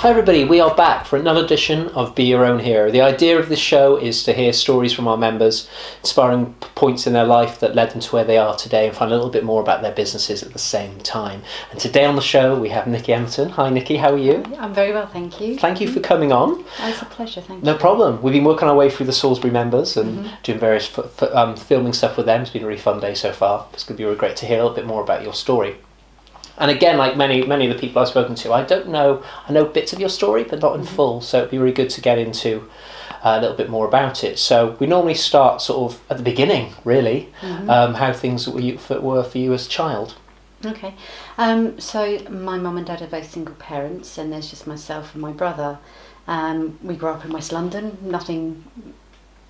Hi everybody, we are back for another edition of Be Your Own Hero. The idea of this show is to hear stories from our members, inspiring points in their life that led them to where they are today, and find a little bit more about their businesses at the same time. And today on the show we have Nikki Emerton. Hi Nikki, how are you? I'm very well, thank you. Thank you for coming on. Oh, it's a pleasure, thank you. No problem. We've been working our way through the Salisbury members and doing various filming stuff with them. It's been a really fun day so far. It's going to be really great to hear a little bit more about your story. And again, like many of the people I've spoken to, I know bits of your story, but not in full, so it'd be really good to get into a little bit more about it. So we normally start sort of at the beginning, really, how things were for you as a child. Okay, so my mum and dad are both single parents, and there's just myself and my brother. We grew up in West London, nothing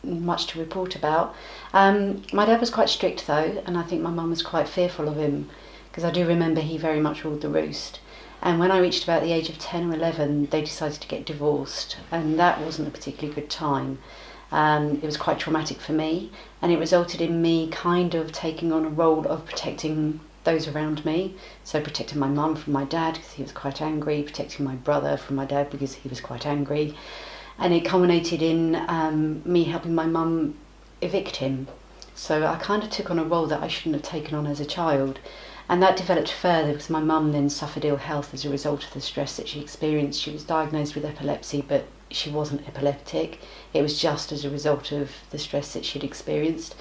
much to report about. My dad was quite strict though, and I think my mum was quite fearful of him, because I do remember he very much ruled the roost. And when I reached about the age of 10 or 11, they decided to get divorced, and that wasn't a particularly good time. It was quite traumatic for me, and it resulted in me kind of taking on a role of protecting those around me. So protecting my mum from my dad because he was quite angry, protecting my brother from my dad because he was quite angry. And it culminated in me helping my mum evict him. So I kind of took on a role that I shouldn't have taken on as a child. And that developed further because my mum then suffered ill health as a result of the stress that she experienced. She was diagnosed with epilepsy, but she wasn't epileptic. It was just as a result of the stress that she'd experienced.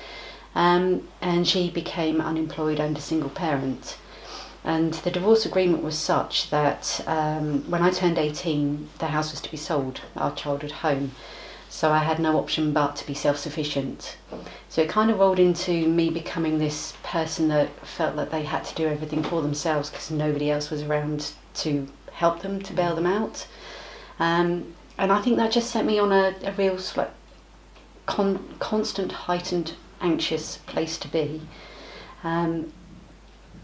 And she became unemployed and a single parent. And the divorce agreement was such that when I turned 18, the house was to be sold, our childhood home. So I had no option but to be self-sufficient. So it kind of rolled into me becoming this person that felt that they had to do everything for themselves because nobody else was around to help them, to bail them out. And I think that just set me on a real constant, heightened, anxious place to be.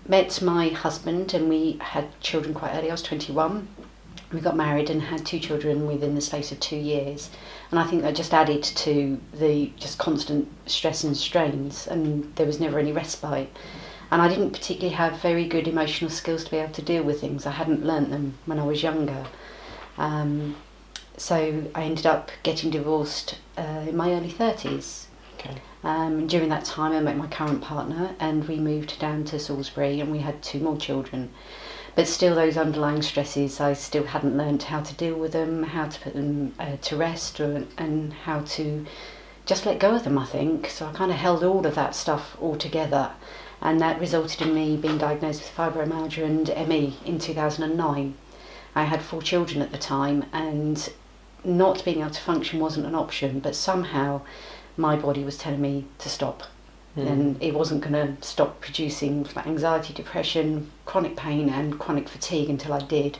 Met my husband and we had children quite early. I was 21. We got married and had 2 children within the space of 2 years. And I think that just added to the just constant stress and strains, and there was never any respite. And I didn't particularly have very good emotional skills to be able to deal with things. I hadn't learnt them when I was younger. So I ended up getting divorced in my early 30s. Okay. During that time I met my current partner and we moved down to Salisbury and we had 2 more children. But still those underlying stresses, I still hadn't learned how to deal with them, how to put them to rest, and how to just let go of them, I think. So I kind of held all of that stuff all together, and that resulted in me being diagnosed with fibromyalgia and ME in 2009. I had 4 children at the time, and not being able to function wasn't an option, but somehow my body was telling me to stop. And it wasn't going to stop producing anxiety, depression, chronic pain and chronic fatigue until I did.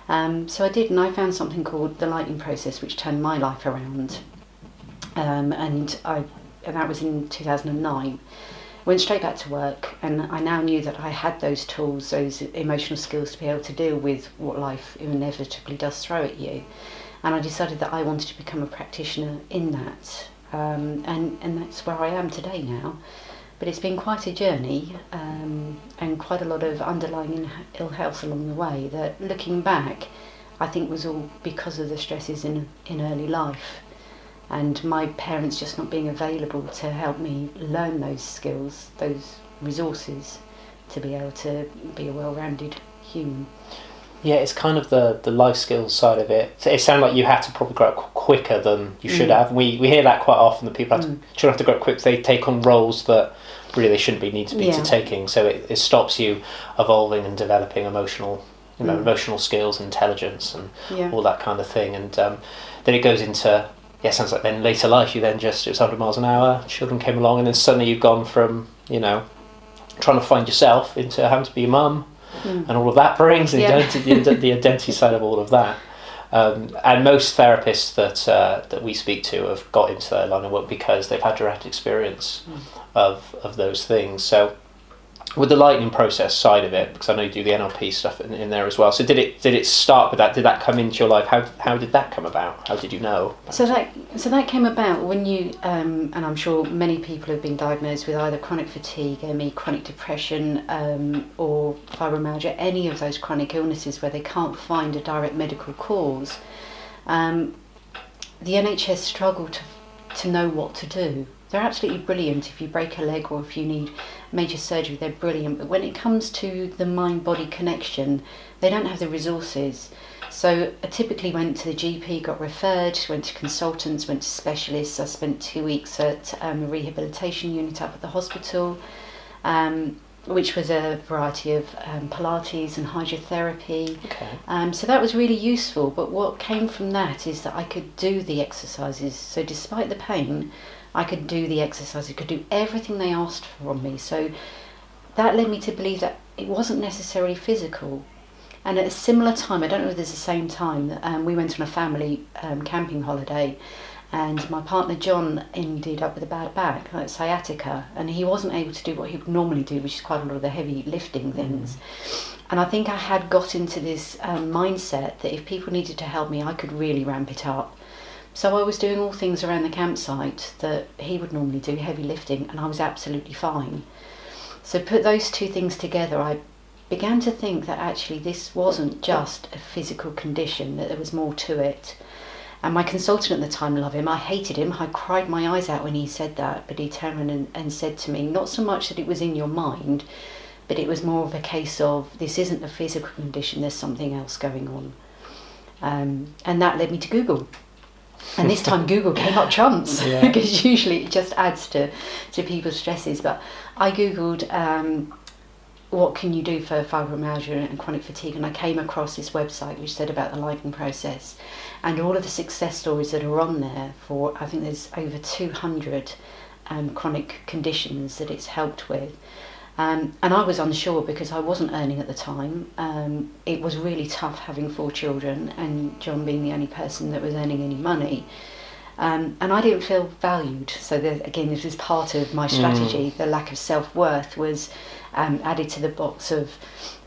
So I did, and I found something called the Lightning Process, which turned my life around. And that was in 2009. Went straight back to work, and I now knew that I had those tools, those emotional skills to be able to deal with what life inevitably does throw at you. And I decided that I wanted to become a practitioner in that. And that's where I am today now. But it's been quite a journey, and quite a lot of underlying ill health along the way that, looking back, I think was all because of the stresses in early life, and my parents just not being available to help me learn those skills, those resources, to be able to be a well-rounded human. Yeah, it's kind of the life skills side of it. It sounded like you had to probably grow up quicker than you should have. We hear that quite often, that people children have to grow up quick. They take on roles that really they shouldn't need to be taking. So it stops you evolving and developing emotional skills, intelligence, and all that kind of thing. And then it goes into, sounds like then later life you then it was 100 miles an hour, children came along, and then suddenly you've gone from, trying to find yourself into having to be a mum. And all of that brings the identity side of all of that. And most therapists that we speak to have got into that line of work because they've had direct experience of those things. So with the lightning process side of it, because I know you do the NLP stuff in there as well. So did it start with that? Did that come into your life? How did that come about? How did you know? So that came about when you and I'm sure many people have been diagnosed with either chronic fatigue, ME, chronic depression, or fibromyalgia, any of those chronic illnesses where they can't find a direct medical cause. The NHS struggle to know what to do. They're absolutely brilliant. If you break a leg or if you need major surgery, they're brilliant. But when it comes to the mind-body connection, they don't have the resources. So I typically went to the GP, got referred, went to consultants, went to specialists. I spent 2 weeks at a rehabilitation unit up at the hospital, which was a variety of Pilates and hydrotherapy. Okay. So that was really useful. But what came from that is that I could do the exercises. So despite the pain, I could do the exercise, I could do everything they asked from me. So that led me to believe that it wasn't necessarily physical. And at a similar time, I don't know if it's the same time, we went on a family camping holiday, and my partner John ended up with a bad back, like sciatica, and he wasn't able to do what he would normally do, which is quite a lot of the heavy lifting things. And I think I had got into this mindset that if people needed to help me, I could really ramp it up. So I was doing all things around the campsite that he would normally do, heavy lifting, and I was absolutely fine. So put those two things together, I began to think that actually this wasn't just a physical condition, that there was more to it. And my consultant at the time, love him, I hated him, I cried my eyes out when he said that, but he turned around and said to me, not so much that it was in your mind, but it was more of a case of, this isn't a physical condition, there's something else going on. And that led me to Google. And this time Google came up trumps, because usually it just adds to people's stresses. But I Googled what can you do for fibromyalgia and chronic fatigue, and I came across this website which said about the lightning process and all of the success stories that are on there for, I think there's over 200 chronic conditions that it's helped with. And I was unsure because I wasn't earning at the time. It was really tough having 4 children and John being the only person that was earning any money. And I didn't feel valued. So again, this was part of my strategy. The lack of self-worth was added to the box of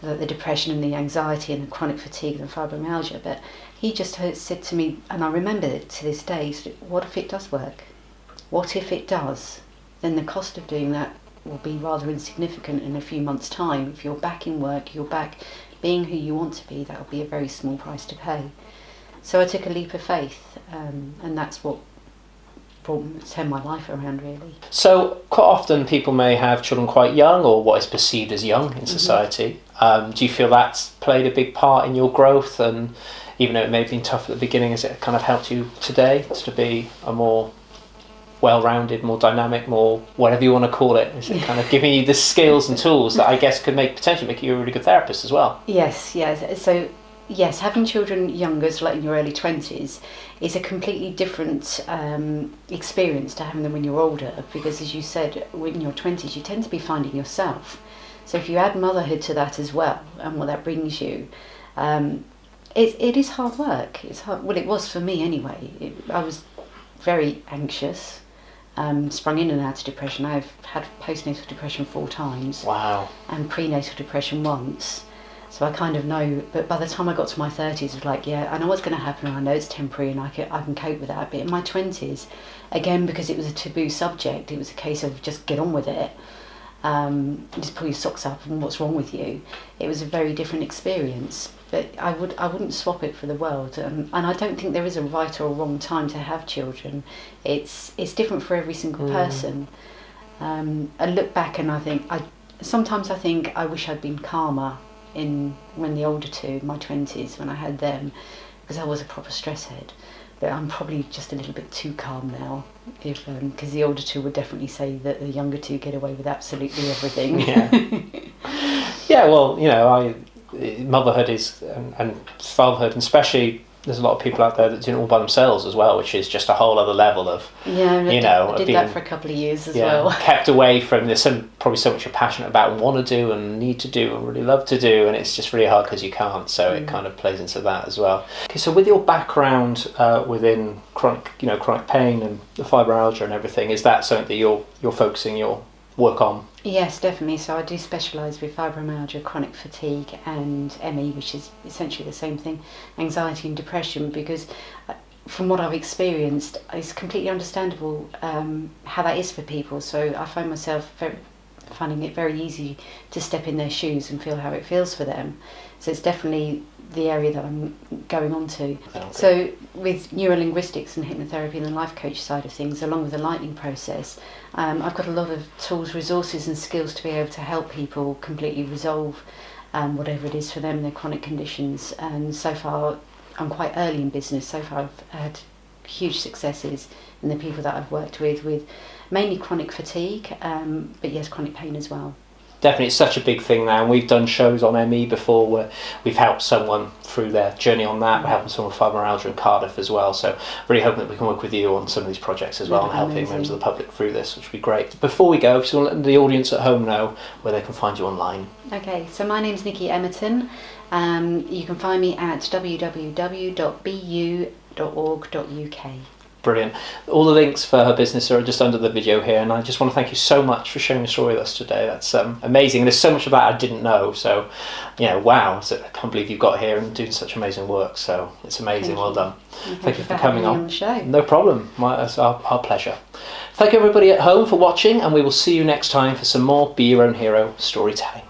the depression and the anxiety and the chronic fatigue and fibromyalgia. But he just said to me, and I remember it to this day, he said, what if it does work? What if it does? Then the cost of doing that will be rather insignificant in a few months' time. If you're back in work, you're back being who you want to be, that will be a very small price to pay. So I took a leap of faith, and that's what turned my life around, really. So quite often people may have children quite young, or what is perceived as young in society. Do you feel that's played a big part in your growth? And even though it may have been tough at the beginning, has it kind of helped you today to be a more well-rounded, more dynamic, more whatever you want to call it? Is it kind of giving you the skills and tools that I guess could potentially make you a really good therapist as well? Yes. So yes, having children younger, so like in your early 20s, is a completely different experience to having them when you're older, because as you said, when you're 20s you tend to be finding yourself. So if you add motherhood to that as well, and what that brings you, it is hard work. It's hard. Well, it was for me anyway. I was very anxious. Sprung in and out of depression. I've had postnatal depression 4 times. Wow. And prenatal depression once. So I kind of know, but by the time I got to my 30s, it was like, yeah, I know what's going to happen, and I know it's temporary, and I can cope with that. But in my 20s, again, because it was a taboo subject, it was a case of just get on with it. Just pull your socks up and what's wrong with you. It was a very different experience, but I wouldn't swap it for the world. And I don't think there is a right or wrong time to have children. It's different for every single person. I look back and I think sometimes I think I wish I'd been calmer when the older 2, my 20s, when I had them, because I was a proper stress head. But I'm probably just a little bit too calm now, because the older 2 would definitely say that the younger 2 get away with absolutely everything. Yeah, well, motherhood is and fatherhood, and especially there's a lot of people out there that do it all by themselves as well, which is just a whole other level of, I did that for a couple of years as well. Kept away from this, and probably so much you're passionate about and want to do and need to do and really love to do, and it's just really hard because you can't. So it kind of plays into that as well. Okay, so with your background within chronic pain and the fibromyalgia and everything, is that something that you're focusing your work on? Yes, definitely. So I do specialise with fibromyalgia, chronic fatigue, and ME, which is essentially the same thing, anxiety and depression, because from what I've experienced, it's completely understandable how that is for people. So I find myself finding it very easy to step in their shoes and feel how it feels for them. So it's definitely the area that I'm going on to. Okay. So with neurolinguistics and hypnotherapy and the life coach side of things, along with the lightning process, I've got a lot of tools, resources and skills to be able to help people completely resolve whatever it is for them, their chronic conditions. And so far, I'm quite early in business. So far I've had huge successes in the people that I've worked with mainly chronic fatigue, but yes, chronic pain as well. Definitely, it's such a big thing now, and we've done shows on ME before where we've helped someone through their journey on that. We're helping someone with fibromyalgia in Cardiff as well, so really hoping that we can work with you on some of these projects as well and helping members of the public through this, which would be great. Before we go, just want to let the audience at home know where they can find you online. Okay, so my name's Nikki Emerton. You can find me at www.bu.org.uk. Brilliant. All the links for her business are just under the video here, and I just want to thank you so much for sharing your story with us today. That's amazing. There's so much about it I didn't know, so wow, so I can't believe you've got here and doing such amazing work, so it's amazing. Well done. Thank you for coming on the show. No problem. It's our pleasure. Thank you everybody at home for watching, and we will see you next time for some more Be Your Own Hero storytelling.